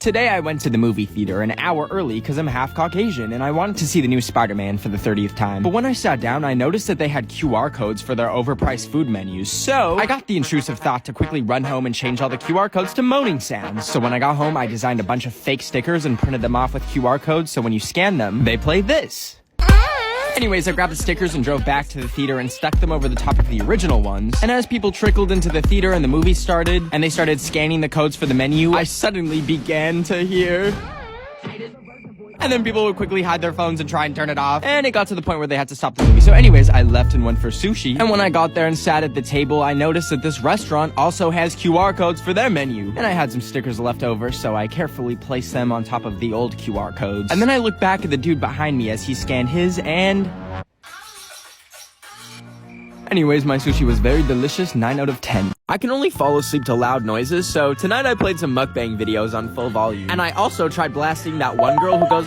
Today I went to the movie theater an hour early because I'm half Caucasian and I wanted to see the new Spider-Man for the 30th time. But when I sat down, I noticed that they had QR codes for their overpriced food menus. So I got the intrusive thought to quickly run home and change all the QR codes to moaning sounds. So when I got home, I designed a bunch of fake stickers and printed them off with QR codes so when you scan them, they play this. Anyways, I grabbed the stickers and drove back to the theater and stuck them over the top of the original ones. And as people trickled into the theater and the movie started, and they started scanning the codes for the menu, I suddenly began to hear... And then people would quickly hide their phones and try and turn it off. And it got to the point where they had to stop the movie. So anyways, I left and went for sushi. And when I got there and sat at the table, I noticed that this restaurant also has QR codes for their menu. And I had some stickers left over, so I carefully placed them on top of the old QR codes. And then I looked back at the dude behind me as he scanned his, and... Anyways, my sushi was very delicious, 9 out of 10. I can only fall asleep to loud noises, so tonight I played some mukbang videos on full volume. And I also tried blasting that one girl who goes,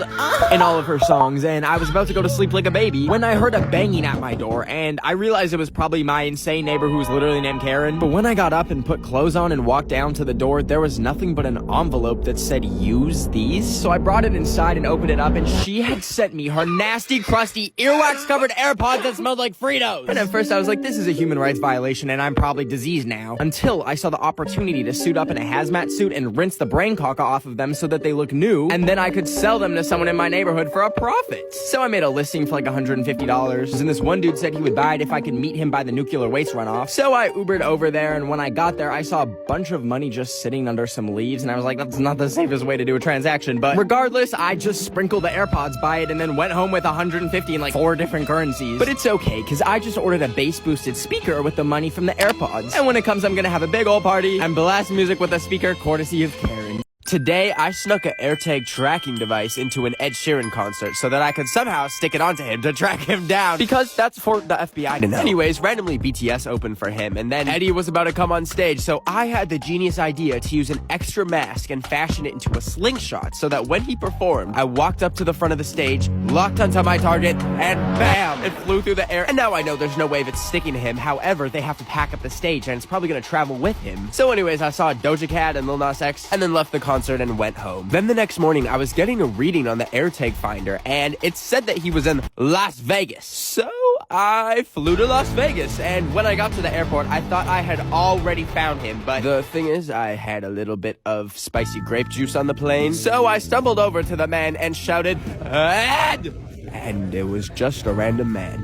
in all of her songs, and I was about to go to sleep like a baby when I heard a banging at my door, and I realized it was probably my insane neighbor who was literally named Karen. But when I got up and put clothes on and walked down to the door, there was nothing but an envelope that said, use these. So I brought it inside and opened it up, and she had sent me her nasty, crusty, earwax-covered AirPods that smelled like Fritos. And at first I was like, this is a human rights violation, and I'm probably diseased now. Until I saw the opportunity to suit up in a hazmat suit and rinse the brain caca off of them so that they look new, and then I could sell them to someone in my neighborhood for a profit. So I made a listing for like $150, and this one dude said he would buy it if I could meet him by the nuclear waste runoff. So I Ubered over there, and when I got there, I saw a bunch of money just sitting under some leaves, and I was like, that's not the safest way to do a transaction. But regardless, I just sprinkled the AirPods by it and then went home with $150 in like 4 different currencies. But it's okay, because I just ordered a bass-boosted speaker with the money from the AirPods. And when it comes, I'm gonna have a big old party and blast music with a speaker courtesy of Karen. Today, I snuck an AirTag tracking device into an Ed Sheeran concert so that I could somehow stick it onto him to track him down, because that's for the FBI to know. Anyways, randomly BTS opened for him, and then Eddie was about to come on stage, so I had the genius idea to use an extra mask and fashion it into a slingshot so that when he performed, I walked up to the front of the stage, locked onto my target, and bam! It flew through the air. And now I know there's no way of it sticking to him. However, they have to pack up the stage, and it's probably gonna travel with him. So anyways, I saw Doja Cat and Lil Nas X, and then left the concert and went home. Then the next morning, I was getting a reading on the AirTag finder, and it said that he was in Las Vegas. So I flew to Las Vegas, and when I got to the airport, I thought I had already found him, but the thing is, I had a little bit of spicy grape juice on the plane, so I stumbled over to the man and shouted, Ed! And it was just a random man.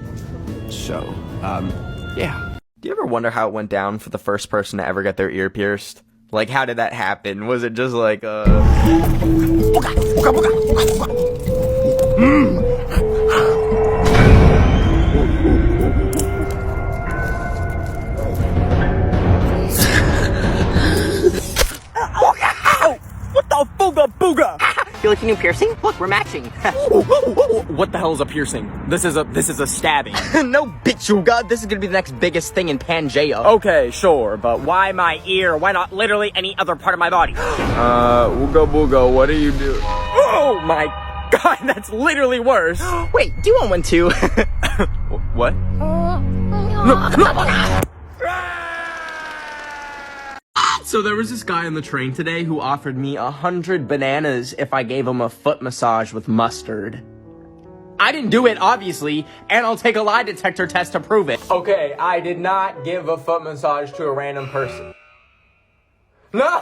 So, yeah. Do you ever wonder how it went down for the first person to ever get their ear pierced? Like, how did that happen? Was it just like, What the booga booga? You like a new piercing? Look, we're matching. What the hell is a piercing? This is a stabbing. No, bitchuga. This is gonna be the next biggest thing in Pangea. Okay, sure, but why my ear? Why not literally any other part of my body? Ooga booga, what do you do? Oh my god, that's literally worse. Wait, do you want one too? What? No. So there was this guy on the train today who offered me 100 bananas if I gave him a foot massage with mustard. I didn't do it, obviously, and I'll take a lie detector test to prove it. Okay, I did not give a foot massage to a random person. No!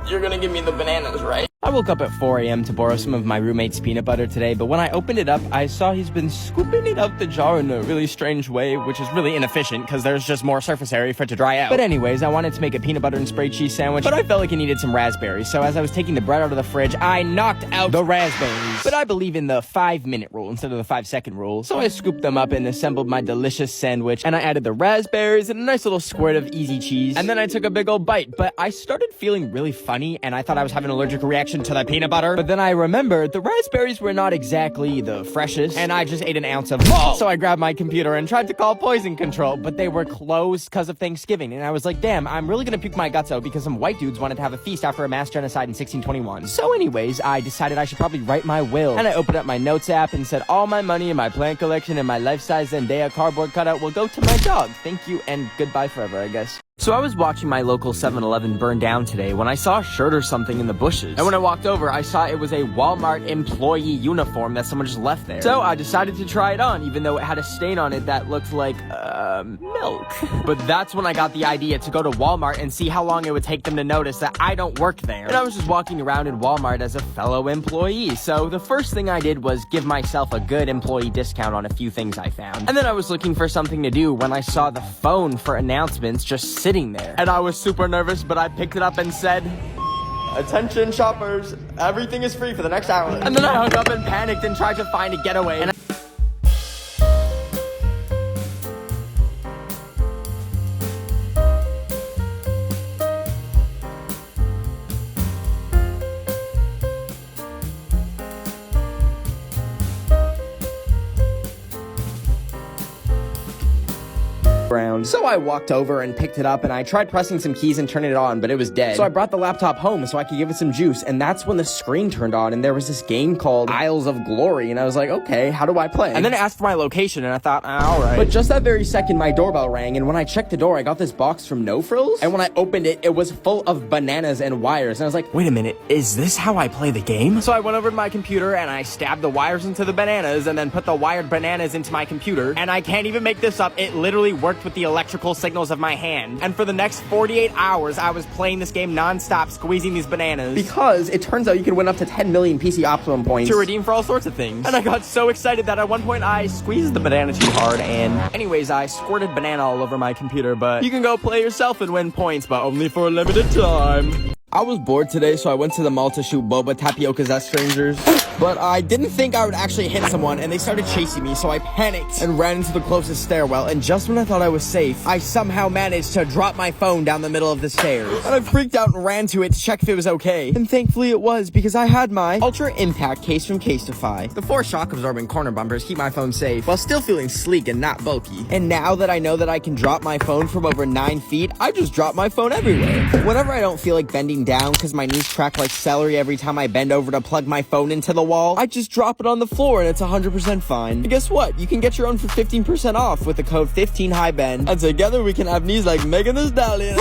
You're gonna give me the bananas, right? I woke up at 4 a.m. to borrow some of my roommate's peanut butter today, but when I opened it up, I saw he's been scooping it out the jar in a really strange way, which is really inefficient because there's just more surface area for it to dry out. But anyways, I wanted to make a peanut butter and spray cheese sandwich, but I felt like it needed some raspberries, so as I was taking the bread out of the fridge, I knocked out the raspberries. But I believe in the 5-minute rule instead of the 5-second rule, so I scooped them up and assembled my delicious sandwich, and I added the raspberries and a nice little squirt of easy cheese, and then I took a big old bite, but I started feeling really funny, and I thought I was having an allergic reaction to the peanut butter. But then I remembered the raspberries were not exactly the freshest, and I just ate an ounce of both. So I grabbed my computer and tried to call poison control, but they were closed because of Thanksgiving. And I was like, damn, I'm really gonna puke my guts out because some white dudes wanted to have a feast after a mass genocide in 1621. So anyways, I decided I should probably write my will. And I opened up my notes app and said all my money in my plant collection and my life-size Zendaya cardboard cutout will go to my dog. Thank you and goodbye forever, I guess. So I was watching my local 7-Eleven burn down today when I saw a shirt or something in the bushes. And when I walked over, I saw it was a Walmart employee uniform that someone just left there. So I decided to try it on, even though it had a stain on it that looked like, milk. But that's when I got the idea to go to Walmart and see how long it would take them to notice that I don't work there. And I was just walking around in Walmart as a fellow employee. So the first thing I did was give myself a good employee discount on a few things I found. And then I was looking for something to do when I saw the phone for announcements just sitting there. And I was super nervous, but I picked it up and said, "Attention shoppers, everything is free for the next hour." And then I hung up and panicked and tried to find a getaway. And so I walked over and picked it up, and I tried pressing some keys and turning it on, but it was dead. So I brought the laptop home so I could give it some juice, and that's when the screen turned on, and there was this game called Isles of Glory, and I was like, okay, how do I play? And then it asked for my location, and I thought, alright. But just that very second, my doorbell rang, and when I checked the door, I got this box from No Frills, and when I opened it, it was full of bananas and wires, and I was like, wait a minute, is this how I play the game? So I went over to my computer, and I stabbed the wires into the bananas, and then put the wired bananas into my computer, and I can't even make this up, it literally worked with the electrical signals of my hand. And for the next 48 hours, I was playing this game non-stop, squeezing these bananas. Because it turns out you can win up to 10 million PC Optimum points to redeem for all sorts of things. And I got so excited that at one point I squeezed the banana too hard, and anyways, I squirted banana all over my computer. But you can go play yourself and win points, but only for a limited time. I was bored today, so I went to the mall to shoot boba tapiokas at strangers. But I didn't think I would actually hit someone, and they started chasing me, so I panicked and ran into the closest stairwell, and just when I thought I was safe, I somehow managed to drop my phone down the middle of the stairs. And I freaked out and ran to it to check if it was okay. And thankfully it was, because I had my Ultra Impact case from Casetify. The 4 shock-absorbing corner bumpers keep my phone safe, while still feeling sleek and not bulky. And now that I know that I can drop my phone from over 9 feet, I just drop my phone everywhere. Whenever I don't feel like bending down because my knees crack like celery every time I bend over to plug my phone into the wall, I just drop it on the floor and it's 100% fine. And guess what? You can get your own for 15% off with the code 15HighBend. And together we can have knees like Megan Thee Stallion.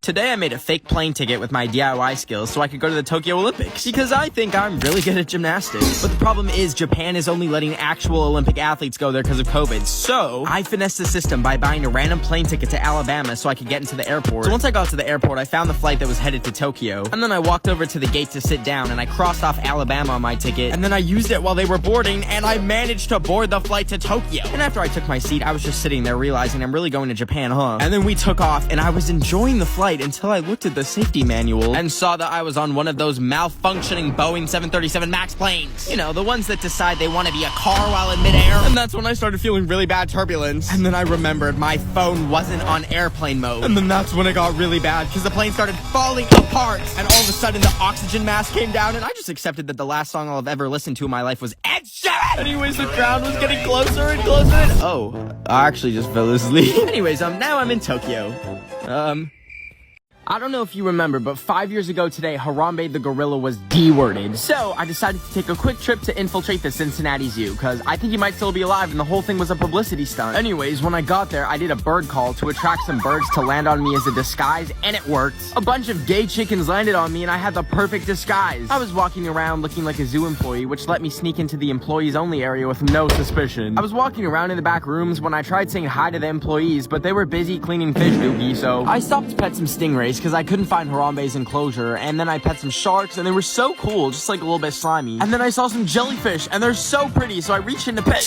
Today I made a fake plane ticket with my DIY skills so I could go to the Tokyo Olympics, because I think I'm really good at gymnastics. But the problem is Japan is only letting actual Olympic athletes go there because of COVID. So I finessed the system by buying a random plane ticket to Alabama so I could get into the airport. So once I got to the airport, I found the flight that was headed to Tokyo. And then I walked over to the gate to sit down, and I crossed off Alabama on my ticket. And then I used it while they were boarding, and I managed to board the flight to Tokyo. And after I took my seat, I was just sitting there realizing I'm really going to Japan, huh? And then we took off, and I was enjoying the flight until I looked at the safety manual and saw that I was on one of those malfunctioning Boeing 737 MAX planes. You know, the ones that decide they want to be a car while in midair. And that's when I started feeling really bad turbulence. And then I remembered my phone wasn't on airplane mode. And then that's when it got really bad, because the plane started falling apart. And all of a sudden the oxygen mask came down, and I just accepted that the last song I'll have ever listened to in my life was Ed Sheeran. Anyways, the crowd was getting closer and closer. And oh, I actually just fell asleep. Anyways, now I'm in Tokyo. I don't know if you remember, but 5 years ago today, Harambe the gorilla was D-worded. So I decided to take a quick trip to infiltrate the Cincinnati Zoo, because I think he might still be alive and the whole thing was a publicity stunt. Anyways, when I got there, I did a bird call to attract some birds to land on me as a disguise, and it worked. A bunch of gay chickens landed on me, and I had the perfect disguise. I was walking around looking like a zoo employee, which let me sneak into the employees only area with no suspicion. I was walking around in the back rooms when I tried saying hi to the employees, but they were busy cleaning fish dookie, so I stopped to pet some stingrays because I couldn't find Harambe's enclosure, and then I pet some sharks, and they were so cool, just like a little bit slimy. And then I saw some jellyfish, and they're so pretty, so I reached in to pet.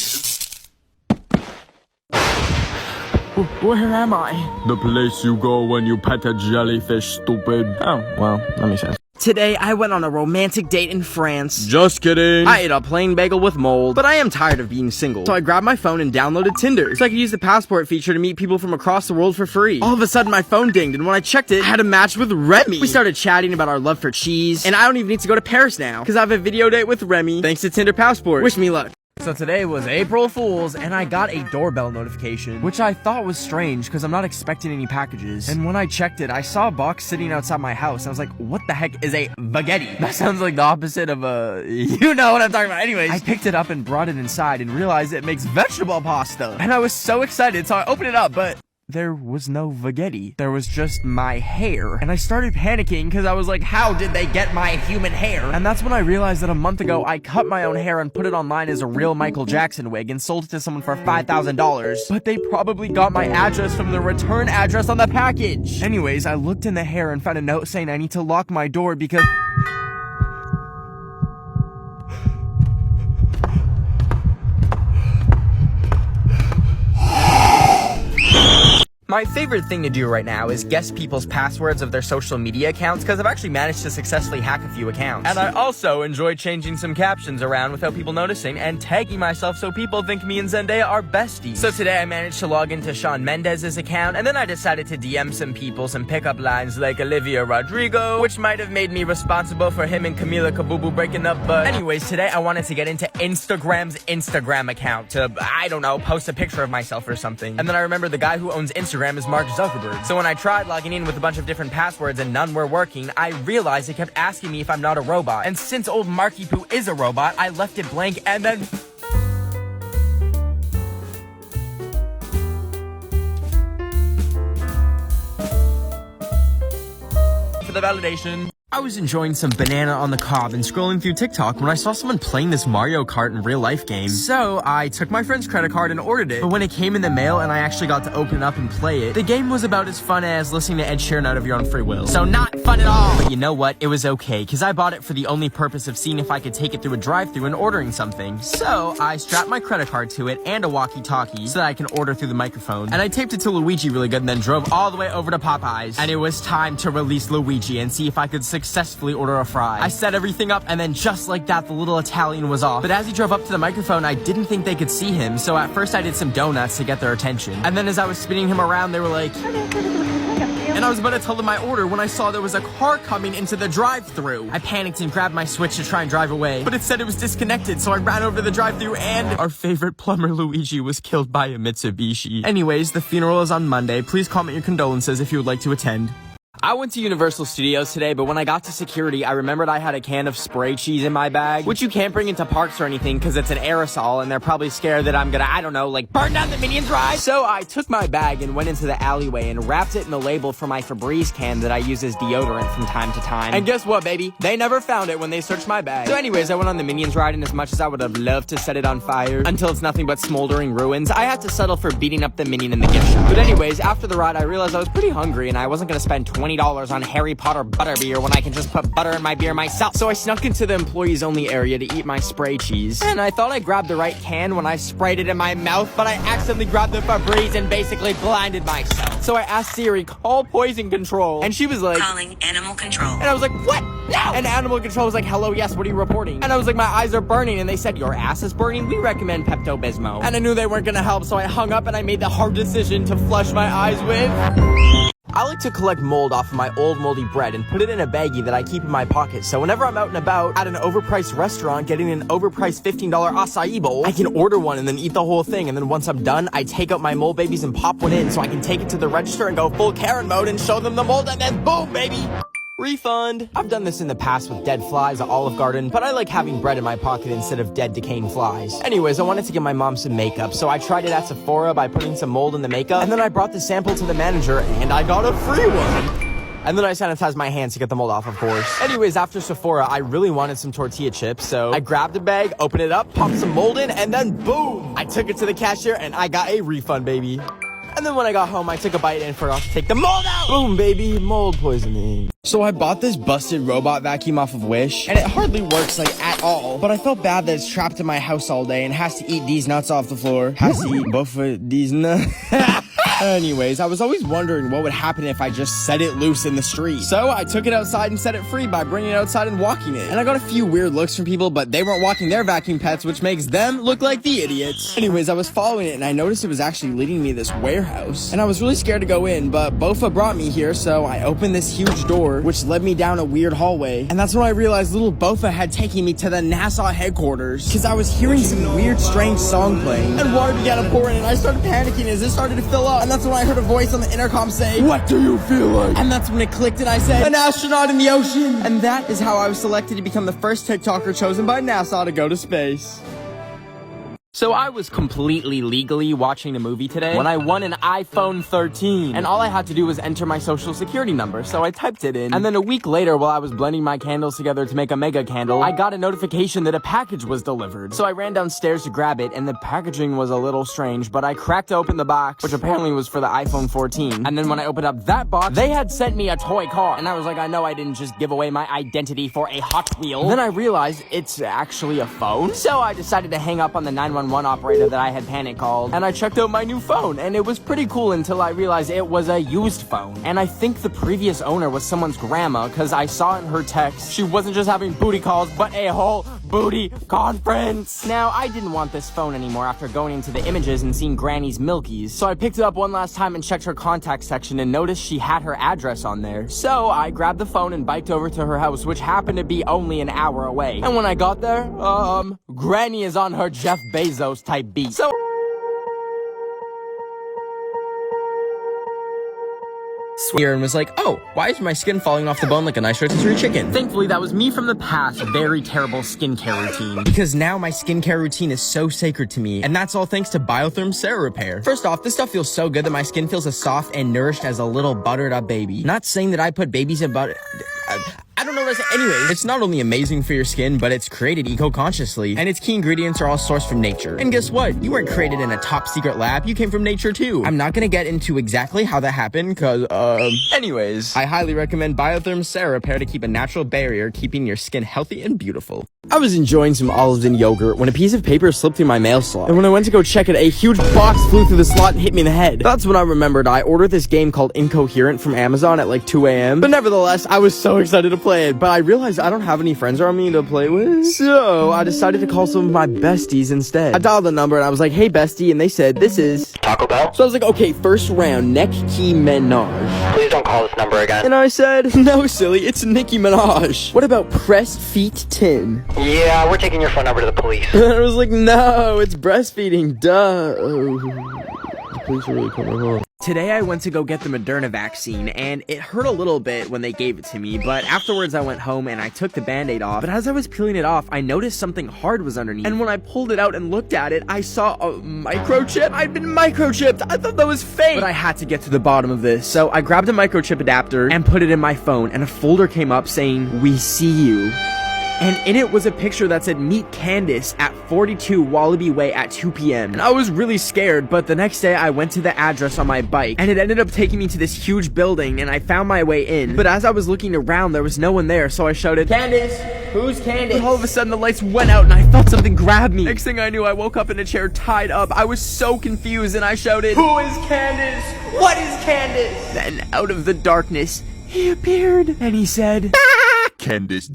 Where am I? The place you go when you pet a jellyfish, stupid. Oh, well, that makes sense. Today, I went on a romantic date in France. Just kidding. I ate a plain bagel with mold, but I am tired of being single. So I grabbed my phone and downloaded Tinder, so I could use the passport feature to meet people from across the world for free. All of a sudden, my phone dinged, and when I checked it, I had a match with Remy. We started chatting about our love for cheese, and I don't even need to go to Paris now, because I have a video date with Remy, thanks to Tinder Passport. Wish me luck. So today was April Fool's, and I got a doorbell notification, which I thought was strange because I'm not expecting any packages. And when I checked it, I saw a box sitting outside my house. I was like, what the heck is a baguette? That sounds like the opposite of a... You know what I'm talking about. Anyways, I picked it up and brought it inside and realized it makes vegetable pasta. And I was so excited, so I opened it up, but there was no spaghetti. There was just my hair. And I started panicking because I was like, how did they get my human hair? And that's when I realized that a month ago, I cut my own hair and put it online as a real Michael Jackson wig and sold it to someone for $5,000. But they probably got my address from the return address on the package. Anyways, I looked in the hair and found a note saying I need to lock my door because... My favorite thing to do right now is guess people's passwords of their social media accounts because I've actually managed to successfully hack a few accounts. And I also enjoy changing some captions around without people noticing and tagging myself so people think me and Zendaya are besties. So today I managed to log into Shawn Mendes's account and then I decided to DM some people some pickup lines like Olivia Rodrigo, which might have made me responsible for him and Camila Cabello breaking up. But anyways, today I wanted to get into Instagram's Instagram account to, I don't know, post a picture of myself or something. And then I remember the guy who owns Instagram is Mark Zuckerberg. So when I tried logging in with a bunch of different passwords and none were working, I realized it kept asking me if I'm not a robot. And since old Marky Poo is a robot, I left it blank and then... for the validation. I was enjoying some banana on the cob and scrolling through TikTok when I saw someone playing this Mario Kart in real life game. So I took my friend's credit card and ordered it, but when it came in the mail and I actually got to open it up and play it, the game was about as fun as listening to Ed Sheeran out of your own free will. So not fun at all! But you know what? It was okay, because I bought it for the only purpose of seeing if I could take it through a drive-thru and ordering something. So I strapped my credit card to it and a walkie-talkie so that I can order through the microphone. And I taped it to Luigi really good and then drove all the way over to Popeyes. And it was time to release Luigi and see if I could successfully order a fry. I set everything up and then just like that, the little Italian was off. But as he drove up to the microphone, I didn't think they could see him, so at first I did some donuts to get their attention. And then as I was spinning him around, they were like... And I was about to tell them my order when I saw there was a car coming into the drive-thru. I panicked and grabbed my Switch to try and drive away, but it said it was disconnected, so I ran over to the drive-thru and our favorite plumber Luigi was killed by a Mitsubishi. Anyways, the funeral is on Monday. Please comment your condolences if you would like to attend. I went to Universal Studios today, but when I got to security, I remembered I had a can of spray cheese in my bag, which you can't bring into parks or anything because it's an aerosol and they're probably scared that I'm gonna, I don't know, like burn down the Minions ride. So I took my bag and went into the alleyway and wrapped it in the label for my Febreze can that I use as deodorant from time to time. And guess what, baby? They never found it when they searched my bag. So anyways, I went on the Minions ride, and as much as I would have loved to set it on fire until it's nothing but smoldering ruins, I had to settle for beating up the Minion in the gift shop. But anyways, after the ride, I realized I was pretty hungry and I wasn't gonna spend $20 on Harry Potter butterbeer when I can just put butter in my beer myself. So I snuck into the employees only area to eat my spray cheese. And I thought I grabbed the right can when I sprayed it in my mouth, but I accidentally grabbed the Febreze and basically blinded myself. So I asked Siri, call poison control. And she was like, calling animal control. And I was like, what? No! And animal control was like, hello, yes, what are you reporting? And I was like, my eyes are burning. And they said, your ass is burning? We recommend Pepto-Bismol. And I knew they weren't gonna help, so I hung up and I made the hard decision to flush my eyes with... I like to collect mold off of my old moldy bread and put it in a baggie that I keep in my pocket, so whenever I'm out and about at an overpriced restaurant getting an overpriced $15 acai bowl, I can order one and then eat the whole thing, and then once I'm done, I take out my mold babies and pop one in so I can take it to the register and go full Karen mode and show them the mold, and then boom, baby! Refund. I've done this in the past with dead flies at Olive Garden, but I like having bread in my pocket instead of dead decaying flies. Anyways, I wanted to give my mom some makeup, so I tried it at Sephora by putting some mold in the makeup, and then I brought the sample to the manager, and I got a free one. And then I sanitized my hands to get the mold off, of course. Anyways, after Sephora, I really wanted some tortilla chips, so I grabbed a bag, opened it up, popped some mold in, and then boom! I took it to the cashier, and I got a refund, baby. And then when I got home, I took a bite and forgot to take the mold out! Boom, baby, mold poisoning. So I bought this busted robot vacuum off of Wish, and it hardly works, like, at all. But I felt bad that it's trapped in my house all day and has to eat these nuts off the floor. Has to eat both of these nuts. Anyways, I was always wondering what would happen if I just set it loose in the street. So I took it outside and set it free by bringing it outside and walking it. And I got a few weird looks from people, but they weren't walking their vacuum pets, which makes them look like the idiots. Anyways, I was following it and I noticed it was actually leading me to this warehouse. And I was really scared to go in, but Bofa brought me here, so I opened this huge door, which led me down a weird hallway. And that's when I realized little Bofa had taken me to the NASA headquarters, because I was hearing some weird, strange song playing. And water began to pour in, and I started panicking as it started to fill up. And that's when I heard a voice on the intercom say, "What do you feel like?" And that's when it clicked and I said, "An astronaut in the ocean." And that is how I was selected to become the first TikToker chosen by NASA to go to space. So I was completely legally watching a movie today when I won an iPhone 13. And all I had to do was enter my social security number, so I typed it in. And then a week later, while I was blending my candles together to make a mega candle, I got a notification that a package was delivered. So I ran downstairs to grab it, and the packaging was a little strange, but I cracked open the box, which apparently was for the iPhone 14. And then when I opened up that box, they had sent me a toy car. And I was like, I know I didn't just give away my identity for a Hot Wheel. Then I realized it's actually a phone. So I decided to hang up on the 911 operator that I had panic called, and I checked out my new phone, and it was pretty cool until I realized it was a used phone. And I think the previous owner was someone's grandma, because I saw in her text she wasn't just having booty calls, but a whole booty conference. Now, I didn't want this phone anymore after going into the images and seeing Granny's Milkies, so I picked it up one last time and checked her contact section and noticed she had her address on there. So I grabbed the phone and biked over to her house, which happened to be only an hour away. And when I got there, Granny is on her Jeff Bezos type beat. So here and was like, oh, why is my skin falling off the bone like a nice rotisserie chicken? Thankfully, that was me from the past very terrible skincare routine. Because now my skincare routine is so sacred to me, and that's all thanks to Biotherm Repair. First off, this stuff feels so good that my skin feels as soft and nourished as a little buttered up baby. Not saying that I put babies in butter. I don't know what to say. Anyways, it's not only amazing for your skin, but it's created eco-consciously, and its key ingredients are all sourced from nature. And guess what? You weren't created in a top secret lab. You came from nature too. I'm not gonna get into exactly how that happened, cause, anyways, I highly recommend Biotherm Repair to keep a natural barrier, keeping your skin healthy and beautiful. I was enjoying some olives and yogurt when a piece of paper slipped through my mail slot. And when I went to go check it, a huge box flew through the slot and hit me in the head. That's when I remembered I ordered this game called Incoherent from Amazon at like 2 a.m. But nevertheless, I was so excited to play it, but I realized I don't have any friends around me to play with. So I decided to call some of my besties instead. I dialed the number and I was like, hey bestie, and they said, this is Taco Bell? So I was like, okay, first round, neck key Minaj. Please don't call this number again. And I said, no silly, it's Nicki Minaj. What about pressed feet 10? Yeah, we're taking your phone number to the police. And I was like, no, it's breastfeeding, duh. The police are really coming home. Today I went to go get the Moderna vaccine, and it hurt a little bit when they gave it to me, but afterwards I went home and I took the band-aid off. But as I was peeling it off, I noticed something hard was underneath. And when I pulled it out and looked at it, I saw a microchip. I'd been microchipped. I thought that was fake. But I had to get to the bottom of this. So I grabbed a microchip adapter and put it in my phone, and a folder came up saying, "We see you." And in it was a picture that said, meet Candace at 42 Wallaby Way at 2 p.m. And I was really scared, but the next day I went to the address on my bike, and it ended up taking me to this huge building, and I found my way in. But as I was looking around, there was no one there, so I shouted, Candace, who's Candace? But all of a sudden the lights went out, and I felt something grab me. Next thing I knew, I woke up in a chair tied up. I was so confused, and I shouted, who is Candace? What is Candace? Then out of the darkness, he appeared, and he said, Candace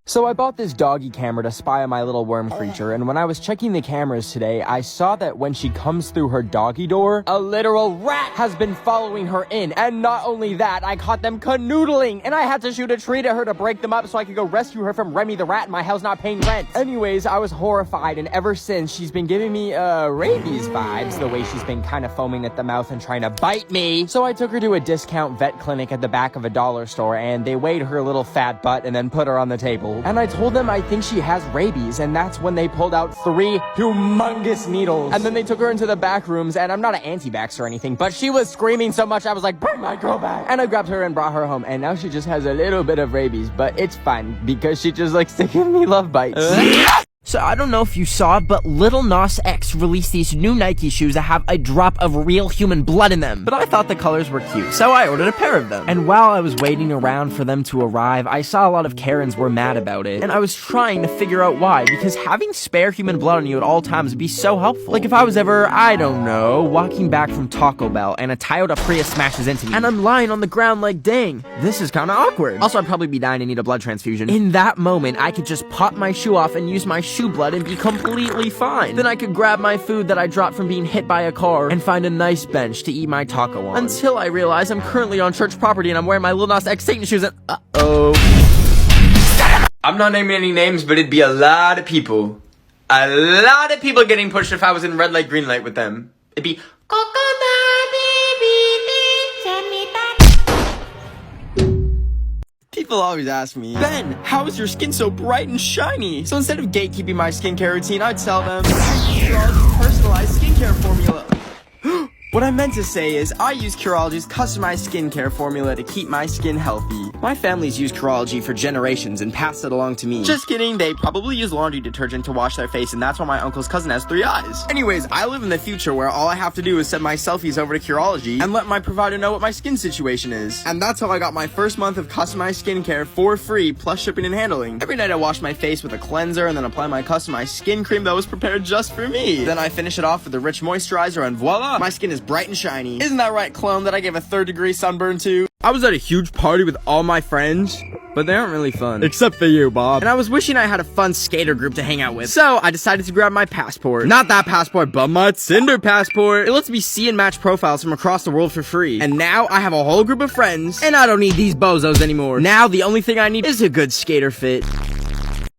So I bought this doggy camera to spy on my little worm creature, and when I was checking the cameras today, I saw that when she comes through her doggy door, a literal rat has been following her in. And not only that, I caught them canoodling, and I had to shoot a tree to her to break them up so I could go rescue her from Remy the rat in my house not paying rent. Anyways, I was horrified, and ever since, she's been giving me, rabies vibes, the way she's been kind of foaming at the mouth and trying to bite me. So I took her to a discount vet clinic at the back of a dollar store, and they weighed her little fat butt and then put her on the table. And I told them I think she has rabies, and that's when they pulled out 3 humongous needles. And then they took her into the back rooms, and I'm not an anti-vax or anything, but she was screaming so much I was like, bring my girl back. And I grabbed her and brought her home, and now she just has a little bit of rabies, but it's fine because she just likes to give me love bites. So I don't know if you saw, but Lil Nas X released these new Nike shoes that have a drop of real human blood in them. But I thought the colors were cute, so I ordered a pair of them. And while I was waiting around for them to arrive, I saw a lot of Karens were mad about it. And I was trying to figure out why, because having spare human blood on you at all times would be so helpful. Like if I was ever, I don't know, walking back from Taco Bell and a Toyota Prius smashes into me, and I'm lying on the ground like, dang, this is kind of awkward. Also, I'd probably be dying and need a blood transfusion. In that moment, I could just pop my shoe off and use my shoe blood and be completely fine. Then I could grab my food that I dropped from being hit by a car and find a nice bench to eat my taco on. Until I realize I'm currently on church property and I'm wearing my Lil Nas X Satan shoes and uh-oh. I'm not naming any names, but it'd be a lot of people. A lot of people getting pushed if I was in red light, green light with them. It'd be Did People always ask me, Ben, how is your skin so bright and shiny? So instead of gatekeeping my skincare routine, I'd tell them, I use Curology's personalized skincare formula. What I meant to say is, I use Curology's customized skincare formula to keep my skin healthy. My family's used Curology for generations and passed it along to me. Just kidding, they probably use laundry detergent to wash their face, and that's why my uncle's cousin has 3 eyes. Anyways, I live in the future where all I have to do is send my selfies over to Curology and let my provider know what my skin situation is. And that's how I got my first month of customized skincare for free, plus shipping and handling. Every night I wash my face with a cleanser and then apply my customized skin cream that was prepared just for me. Then I finish it off with a rich moisturizer and voila, my skin is bright and shiny. Isn't that right, clone, that I gave a 3rd-degree sunburn to? I was at a huge party with all my friends, but they aren't really fun. Except for you, Bob. And I was wishing I had a fun skater group to hang out with. So I decided to grab my passport. Not that passport, but my Tinder passport. It lets me see and match profiles from across the world for free. And now I have a whole group of friends, and I don't need these bozos anymore. Now the only thing I need is a good skater fit.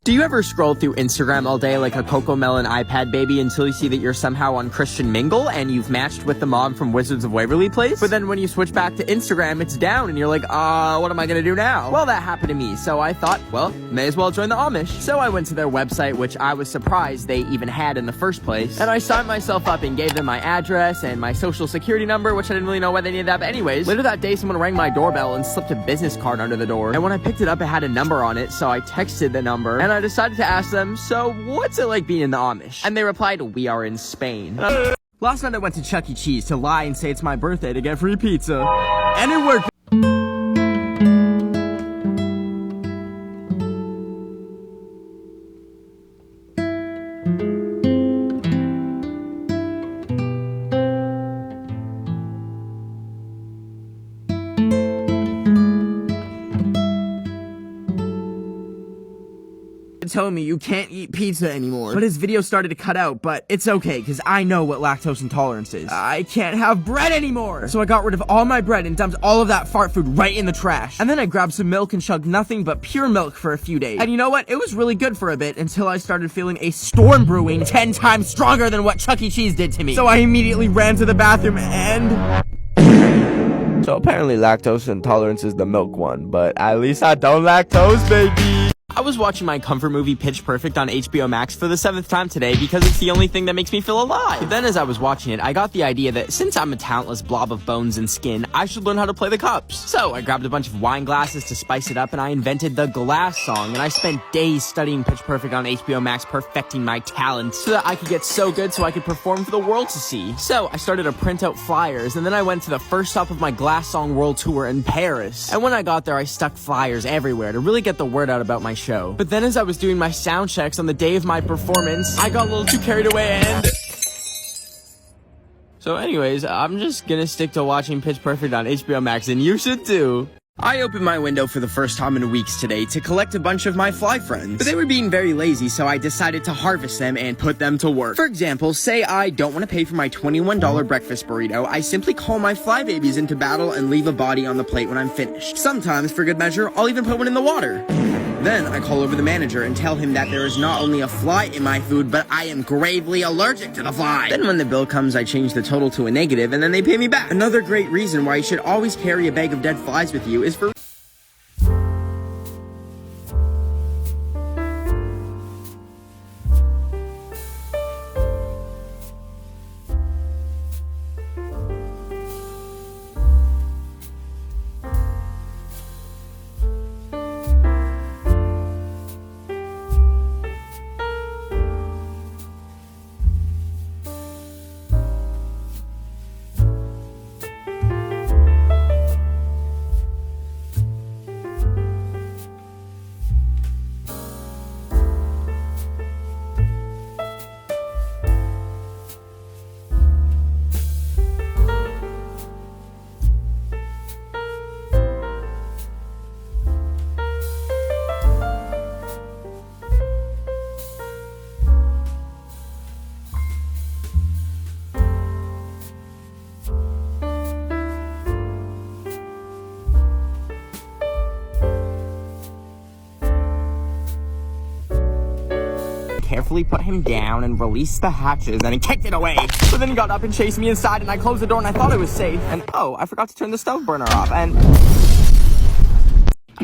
Do you ever scroll through Instagram all day like a Cocomelon iPad baby until you see that you're somehow on Christian Mingle and you've matched with the mom from Wizards of Waverly Place? But then when you switch back to Instagram, it's down and you're like, what am I gonna do now? Well, that happened to me, so I thought, well, may as well join the Amish. So I went to their website, which I was surprised they even had in the first place, and I signed myself up and gave them my address and my social security number, which I didn't really know why they needed that, but anyways, later that day someone rang my doorbell and slipped a business card under the door, and when I picked it up, it had a number on it, so I texted the number, and I decided to ask them, so what's it like being in the Amish? And they replied, we are in Spain. Last night I went to Chuck E. Cheese to lie and say it's my birthday to get free pizza. And it worked. Telling me you can't eat pizza anymore. But his video started to cut out, but it's okay, because I know what lactose intolerance is. I can't have bread anymore! So I got rid of all my bread and dumped all of that fart food right in the trash. And then I grabbed some milk and chugged nothing but pure milk for a few days. And you know what? It was really good for a bit until I started feeling a storm brewing 10 times stronger than what Chuck E. Cheese did to me. So I immediately ran to the bathroom and... So apparently lactose intolerance is the milk one, but at least I don't lactose, baby! I was watching my comfort movie Pitch Perfect on HBO Max for the 7th time today because it's the only thing that makes me feel alive. But then as I was watching it, I got the idea that since I'm a talentless blob of bones and skin, I should learn how to play the cups. So I grabbed a bunch of wine glasses to spice it up and I invented the glass song, and I spent days studying Pitch Perfect on HBO Max perfecting my talent so that I could get so good so I could perform for the world to see. So I started to print out flyers, and then I went to the first stop of my glass song world tour in Paris. And when I got there, I stuck flyers everywhere to really get the word out about my show. But then as I was doing my sound checks on the day of my performance, I got a little too carried away and... So anyways, I'm just gonna stick to watching Pitch Perfect on HBO Max, and you should too. I opened my window for the first time in weeks today to collect a bunch of my fly friends. But they were being very lazy, so I decided to harvest them and put them to work. For example, say I don't want to pay for my $21 breakfast burrito, I simply call my fly babies into battle and leave a body on the plate when I'm finished. Sometimes, for good measure, I'll even put one in the water. Then I call over the manager and tell him that there is not only a fly in my food, but I am gravely allergic to the fly. Then when the bill comes, I change the total to a negative, and then they pay me back. Another great reason why you should always carry a bag of dead flies with you is for... Carefully put him down and released the hatches, and he kicked it away. So then he got up and chased me inside, and I closed the door and I thought I was safe. And oh, I forgot to turn the stove burner off, and...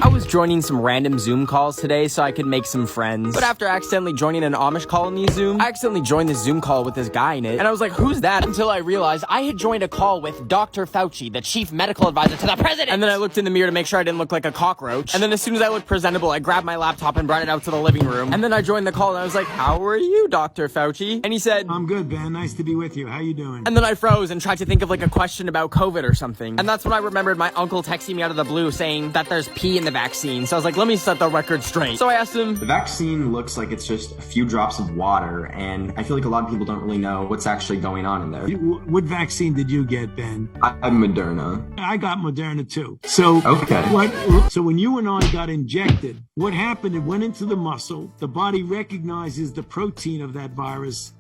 I was joining some random Zoom calls today so I could make some friends. But after accidentally joining an Amish colony Zoom, I accidentally joined this Zoom call with this guy in it. And I was like, who's that? Until I realized I had joined a call with Dr. Fauci, the chief medical advisor to the president. And then I looked in the mirror to make sure I didn't look like a cockroach. And then as soon as I looked presentable, I grabbed my laptop and brought it out to the living room. And then I joined the call and I was like, how are you, Dr. Fauci? And he said, I'm good, Ben. Nice to be with you. How you doing? and then I froze and tried to think of like a question about COVID or something. And that's when I remembered my uncle texting me out of the blue saying that there's pee in the vaccine. So I was like, let me set the record straight. So I asked him, The vaccine looks like it's just a few drops of water, and I feel like a lot of people don't really know what's actually going on in there. What vaccine did you get, Ben? I'm Moderna. I got Moderna too. So Okay. So when you and I got injected, what happened? It went into the muscle. The body recognizes the protein of that virus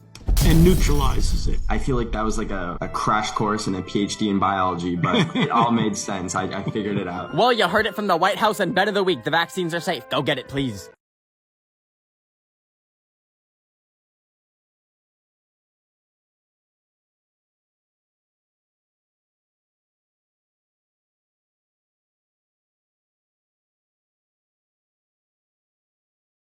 and neutralizes it. I feel like that was like a crash course and a PhD in biology, but it all made sense. I figured it out. well, you heard it from the White House and Bet of the Week. The vaccines are safe. Go get it, please.